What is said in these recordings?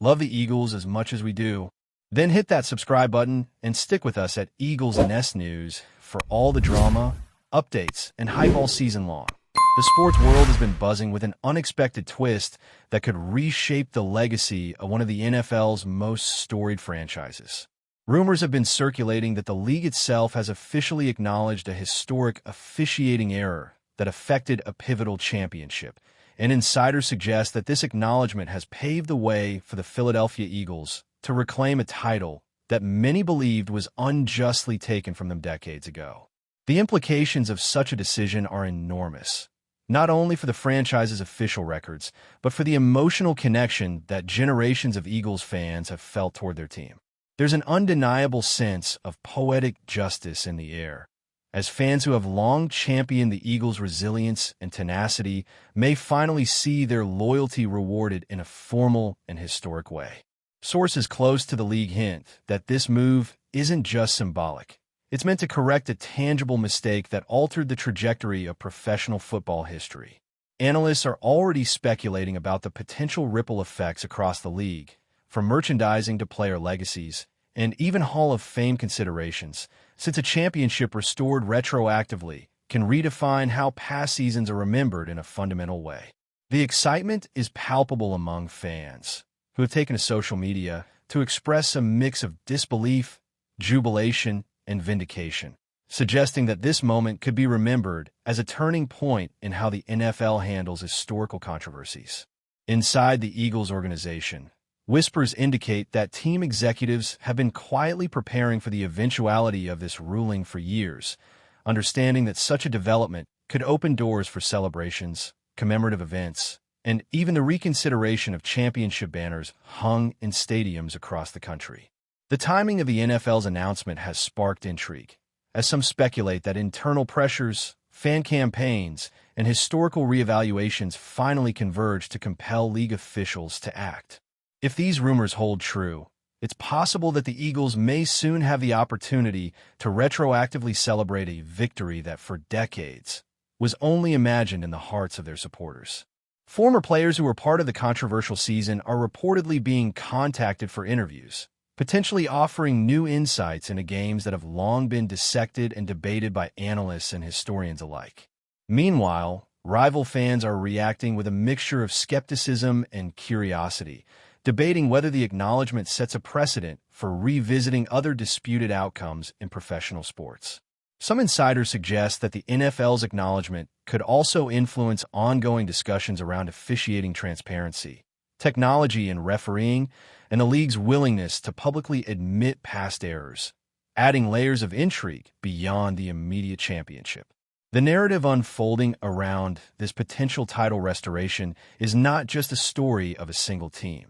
love the Eagles as much as we do, then hit that subscribe button and stick with us at Eagles Nest News for all the drama, updates, and hype all season long. The sports world has been buzzing with an unexpected twist that could reshape the legacy of one of the NFL's most storied franchises. Rumors have been circulating that the league itself has officially acknowledged a historic officiating error that affected a pivotal championship, and insiders suggest that this acknowledgement has paved the way for the Philadelphia Eagles to reclaim a title that many believed was unjustly taken from them decades ago. The implications of such a decision are enormous, not only for the franchise's official records, but for the emotional connection that generations of Eagles fans have felt toward their team. There's an undeniable sense of poetic justice in the air, as fans who have long championed the Eagles' resilience and tenacity may finally see their loyalty rewarded in a formal and historic way. Sources close to the league hint that this move isn't just symbolic. It's meant to correct a tangible mistake that altered the trajectory of professional football history. Analysts are already speculating about the potential ripple effects across the league, from merchandising to player legacies, and even Hall of Fame considerations, since a championship restored retroactively can redefine how past seasons are remembered in a fundamental way. The excitement is palpable among fans, who have taken to social media to express a mix of disbelief, jubilation, and vindication, suggesting that this moment could be remembered as a turning point in how the NFL handles historical controversies. Inside the Eagles organization, whispers indicate that team executives have been quietly preparing for the eventuality of this ruling for years, understanding that such a development could open doors for celebrations, commemorative events, and even the reconsideration of championship banners hung in stadiums across the country. The timing of the NFL's announcement has sparked intrigue, as some speculate that internal pressures, fan campaigns, and historical reevaluations finally converge to compel league officials to act. If these rumors hold true, it's possible that the Eagles may soon have the opportunity to retroactively celebrate a victory that for decades was only imagined in the hearts of their supporters. Former players who were part of the controversial season are reportedly being contacted for interviews, potentially offering new insights into games that have long been dissected and debated by analysts and historians alike. Meanwhile, rival fans are reacting with a mixture of skepticism and curiosity, debating whether the acknowledgement sets a precedent for revisiting other disputed outcomes in professional sports. Some insiders suggest that the NFL's acknowledgement could also influence ongoing discussions around officiating transparency, technology in refereeing, and the league's willingness to publicly admit past errors, adding layers of intrigue beyond the immediate championship. The narrative unfolding around this potential title restoration is not just a story of a single team.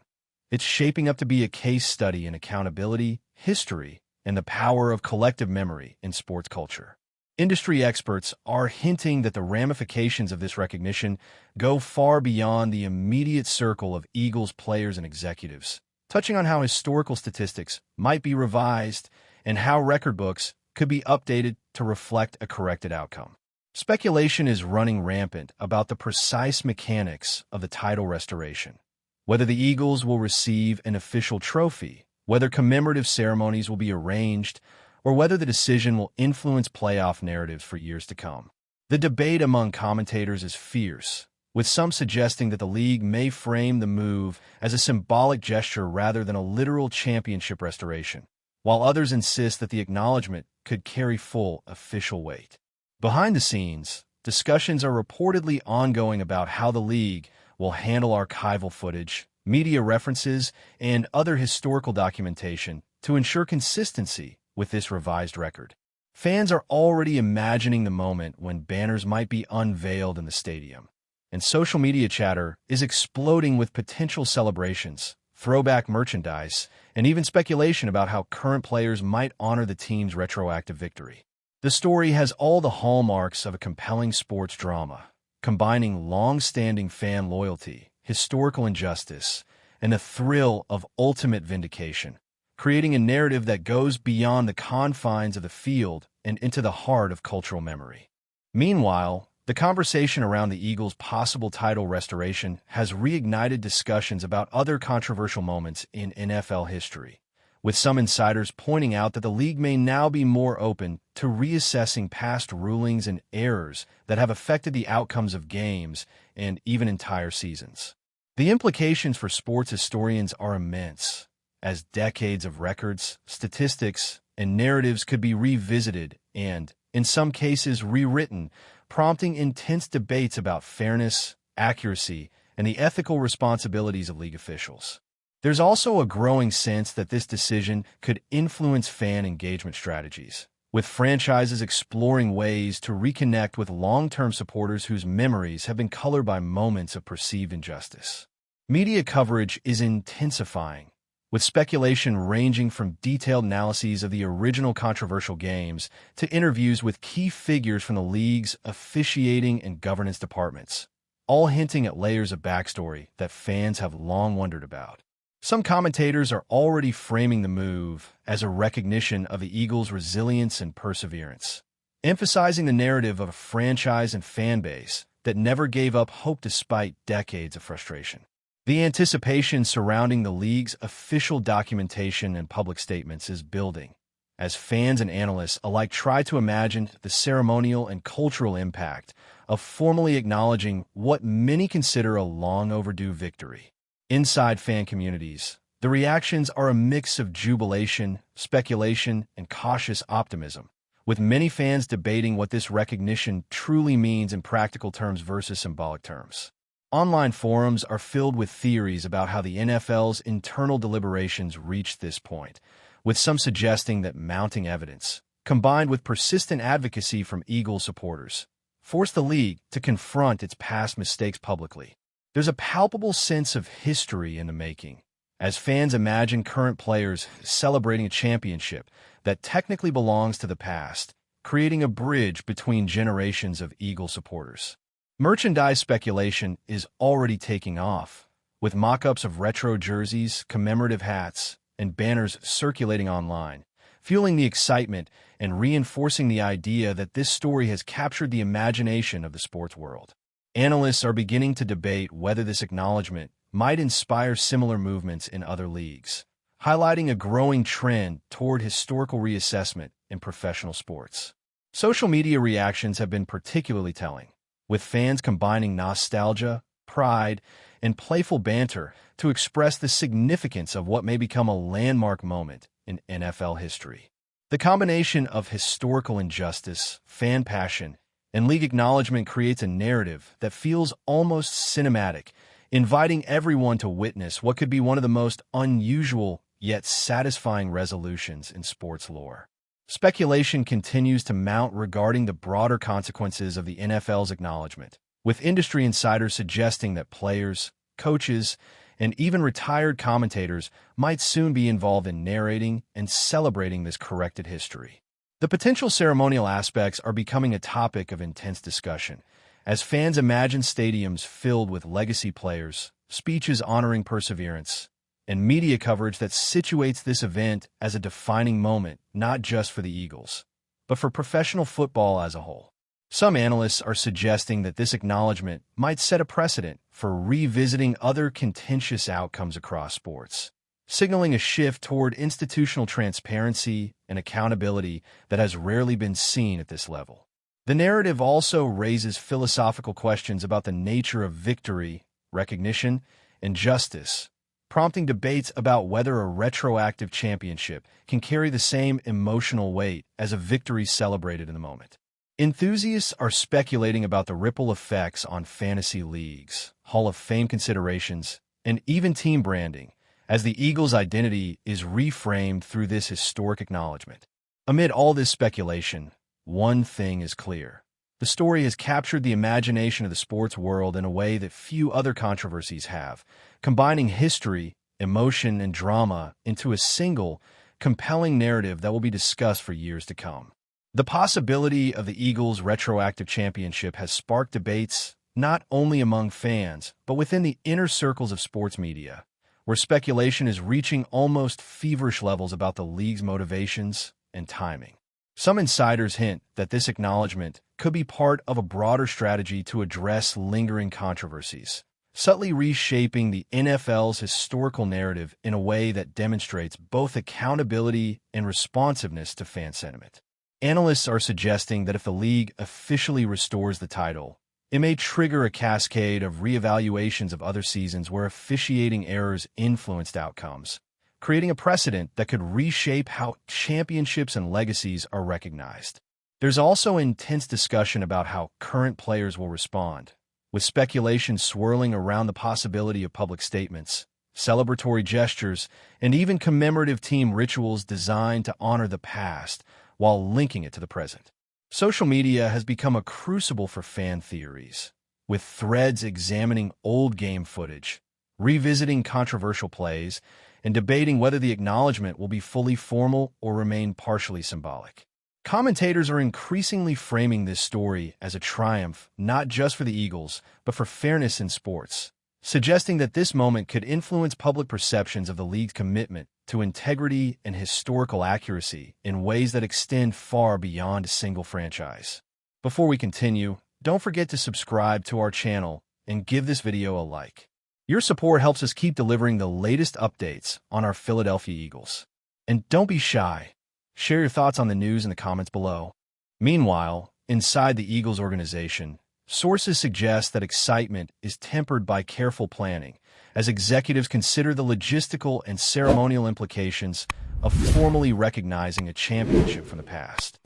It's shaping up to be a case study in accountability, history, and the power of collective memory in sports culture. Industry experts are hinting that the ramifications of this recognition go far beyond the immediate circle of Eagles players and executives, touching on how historical statistics might be revised and how record books could be updated to reflect a corrected outcome. Speculation is running rampant about the precise mechanics of the title restoration, whether the Eagles will receive an official trophy, whether commemorative ceremonies will be arranged, or whether the decision will influence playoff narratives for years to come. The debate among commentators is fierce, with some suggesting that the league may frame the move as a symbolic gesture rather than a literal championship restoration, while others insist that the acknowledgement could carry full official weight. Behind the scenes, discussions are reportedly ongoing about how the league will handle archival footage, media references, and other historical documentation to ensure consistency with this revised record. Fans are already imagining the moment when banners might be unveiled in the stadium, and social media chatter is exploding with potential celebrations, throwback merchandise, and even speculation about how current players might honor the team's retroactive victory. The story has all the hallmarks of a compelling sports drama, combining long-standing fan loyalty, historical injustice, and the thrill of ultimate vindication, creating a narrative that goes beyond the confines of the field and into the heart of cultural memory. Meanwhile, The conversation around the Eagles' possible title restoration has reignited discussions about other controversial moments in NFL history, with some insiders pointing out that the league may now be more open to reassessing past rulings and errors that have affected the outcomes of games and even entire seasons. The implications for sports historians are immense, as decades of records, statistics, and narratives could be revisited and, in some cases, rewritten, prompting intense debates about fairness, accuracy, and the ethical responsibilities of league officials. There's also a growing sense that this decision could influence fan engagement strategies, with franchises exploring ways to reconnect with long-term supporters whose memories have been colored by moments of perceived injustice. Media coverage is intensifying, with speculation ranging from detailed analyses of the original controversial games to interviews with key figures from the league's officiating and governance departments, all hinting at layers of backstory that fans have long wondered about. Some commentators are already framing the move as a recognition of the Eagles' resilience and perseverance, emphasizing the narrative of a franchise and fan base that never gave up hope despite decades of frustration. The anticipation surrounding the league's official documentation and public statements is building, as fans and analysts alike try to imagine the ceremonial and cultural impact of formally acknowledging what many consider a long-overdue victory. Inside fan communities, the reactions are a mix of jubilation, speculation, and cautious optimism, with many fans debating what this recognition truly means in practical terms versus symbolic terms. Online forums are filled with theories about how the NFL's internal deliberations reached this point, with some suggesting that mounting evidence, combined with persistent advocacy from Eagles supporters, forced the league to confront its past mistakes publicly. There's a palpable sense of history in the making, as fans imagine current players celebrating a championship that technically belongs to the past, creating a bridge between generations of Eagle supporters. Merchandise speculation is already taking off, with mock-ups of retro jerseys, commemorative hats, and banners circulating online, fueling the excitement and reinforcing the idea that this story has captured the imagination of the sports world. Analysts are beginning to debate whether this acknowledgement might inspire similar movements in other leagues, highlighting a growing trend toward historical reassessment in professional sports. Social media reactions have been particularly telling, with fans combining nostalgia, pride, and playful banter to express the significance of what may become a landmark moment in NFL history. The combination of historical injustice, fan passion, and league acknowledgement creates a narrative that feels almost cinematic, inviting everyone to witness what could be one of the most unusual yet satisfying resolutions in sports lore. Speculation continues to mount regarding the broader consequences of the NFL's acknowledgement, with industry insiders suggesting that players, coaches, and even retired commentators might soon be involved in narrating and celebrating this corrected history. The potential ceremonial aspects are becoming a topic of intense discussion, as fans imagine stadiums filled with legacy players, speeches honoring perseverance, and media coverage that situates this event as a defining moment not just for the Eagles, but for professional football as a whole. Some analysts are suggesting that this acknowledgement might set a precedent for revisiting other contentious outcomes across sports, signaling a shift toward institutional transparency and accountability that has rarely been seen at this level. The narrative also raises philosophical questions about the nature of victory, recognition, and justice, prompting debates about whether a retroactive championship can carry the same emotional weight as a victory celebrated in the moment. Enthusiasts are speculating about the ripple effects on fantasy leagues, Hall of Fame considerations, and even team branding, as the Eagles' identity is reframed through this historic acknowledgement. Amid all this speculation, one thing is clear. The story has captured the imagination of the sports world in a way that few other controversies have, combining history, emotion, and drama into a single, compelling narrative that will be discussed for years to come. The possibility of the Eagles' retroactive championship has sparked debates not only among fans, but within the inner circles of sports media, where speculation is reaching almost feverish levels about the league's motivations and timing. Some insiders hint that this acknowledgement could be part of a broader strategy to address lingering controversies, subtly reshaping the NFL's historical narrative in a way that demonstrates both accountability and responsiveness to fan sentiment. Analysts are suggesting that if the league officially restores the title, it may trigger a cascade of reevaluations of other seasons where officiating errors influenced outcomes, creating a precedent that could reshape how championships and legacies are recognized. There's also intense discussion about how current players will respond, with speculation swirling around the possibility of public statements, celebratory gestures, and even commemorative team rituals designed to honor the past while linking it to the present. Social media has become a crucible for fan theories, with threads examining old game footage, revisiting controversial plays, and debating whether the acknowledgement will be fully formal or remain partially symbolic. Commentators are increasingly framing this story as a triumph not just for the Eagles, but for fairness in sports, suggesting that this moment could influence public perceptions of the league's commitment to integrity and historical accuracy in ways that extend far beyond a single franchise. Before we continue, don't forget to subscribe to our channel and give this video a like. Your support helps us keep delivering the latest updates on our Philadelphia Eagles. And don't be shy. Share your thoughts on the news in the comments below. Meanwhile, inside the Eagles organization, sources suggest that excitement is tempered by careful planning as executives consider the logistical and ceremonial implications of formally recognizing a championship from the past.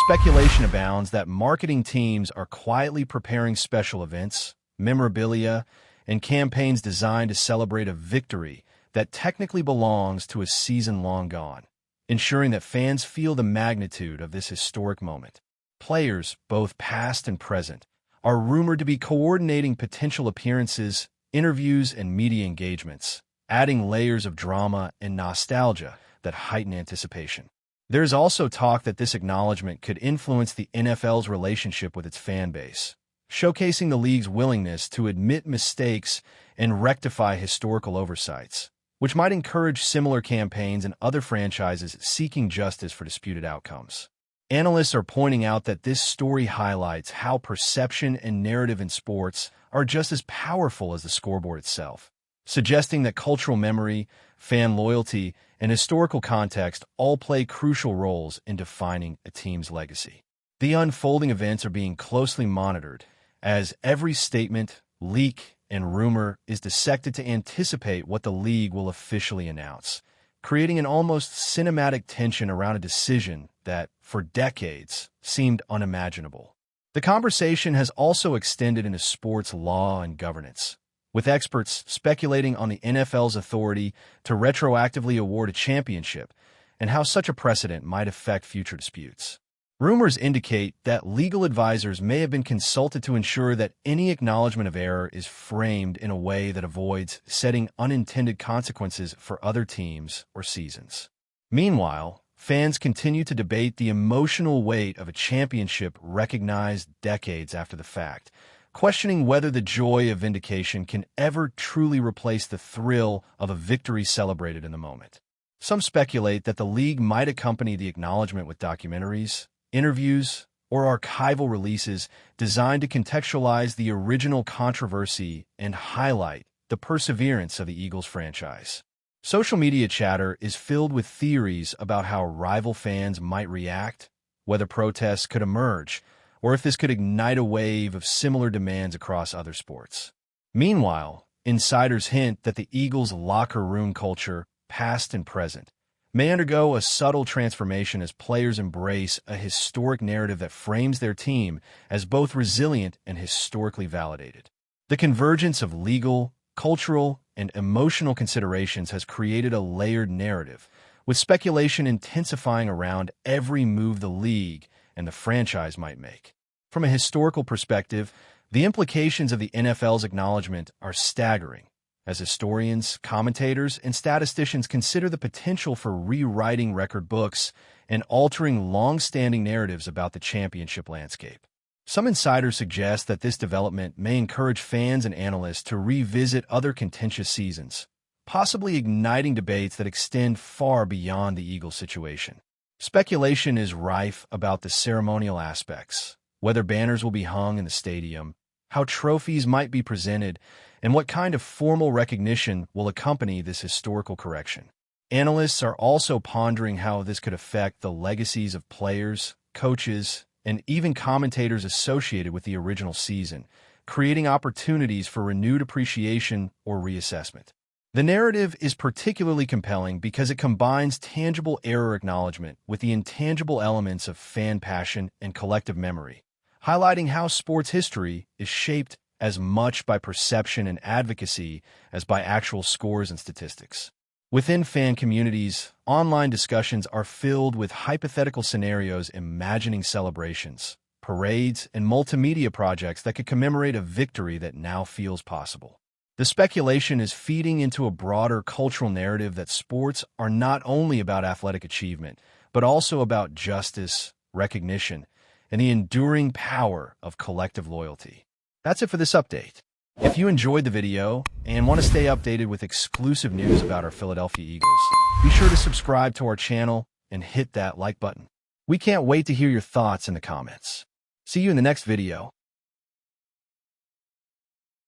Speculation abounds that marketing teams are quietly preparing special events, memorabilia, and campaigns designed to celebrate a victory that technically belongs to a season long gone, ensuring that fans feel the magnitude of this historic moment. Players, both past and present, are rumored to be coordinating potential appearances, interviews, and media engagements, adding layers of drama and nostalgia that heighten anticipation. There's also talk that this acknowledgement could influence the NFL's relationship with its fan base, showcasing the league's willingness to admit mistakes and rectify historical oversights, which might encourage similar campaigns in other franchises seeking justice for disputed outcomes. Analysts are pointing out that this story highlights how perception and narrative in sports are just as powerful as the scoreboard itself, suggesting that cultural memory, fan loyalty, and historical context all play crucial roles in defining a team's legacy. The unfolding events are being closely monitored, as every statement, leak, and rumor is dissected to anticipate what the league will officially announce, creating an almost cinematic tension around a decision that, for decades, seemed unimaginable. The conversation has also extended into sports law and governance, with experts speculating on the NFL's authority to retroactively award a championship and how such a precedent might affect future disputes. Rumors indicate that legal advisors may have been consulted to ensure that any acknowledgement of error is framed in a way that avoids setting unintended consequences for other teams or seasons. Meanwhile, fans continue to debate the emotional weight of a championship recognized decades after the fact, questioning whether the joy of vindication can ever truly replace the thrill of a victory celebrated in the moment. Some speculate that the league might accompany the acknowledgement with documentaries, interviews, or archival releases designed to contextualize the original controversy and highlight the perseverance of the Eagles franchise. Social media chatter is filled with theories about how rival fans might react, whether protests could emerge, or if this could ignite a wave of similar demands across other sports. Meanwhile, insiders hint that the Eagles' locker room culture, past and present, may undergo a subtle transformation as players embrace a historic narrative that frames their team as both resilient and historically validated. The convergence of legal, cultural, and emotional considerations has created a layered narrative, with speculation intensifying around every move the league and the franchise might make. From a historical perspective, the implications of the NFL's acknowledgement are staggering, as historians, commentators, and statisticians consider the potential for rewriting record books and altering long-standing narratives about the championship landscape. Some insiders suggest that this development may encourage fans and analysts to revisit other contentious seasons, possibly igniting debates that extend far beyond the Eagles situation. Speculation is rife about the ceremonial aspects, whether banners will be hung in the stadium, how trophies might be presented, and what kind of formal recognition will accompany this historical correction. Analysts are also pondering how this could affect the legacies of players, coaches, and even commentators associated with the original season, creating opportunities for renewed appreciation or reassessment. The narrative is particularly compelling because it combines tangible error acknowledgement with the intangible elements of fan passion and collective memory, highlighting how sports history is shaped as much by perception and advocacy as by actual scores and statistics. Within fan communities, online discussions are filled with hypothetical scenarios imagining celebrations, parades, and multimedia projects that could commemorate a victory that now feels possible. The speculation is feeding into a broader cultural narrative that sports are not only about athletic achievement, but also about justice, recognition, and the enduring power of collective loyalty. That's it for this update. If you enjoyed the video and want to stay updated with exclusive news about our Philadelphia Eagles, be sure to subscribe to our channel and hit that like button. We can't wait to hear your thoughts in the comments. See you in the next video.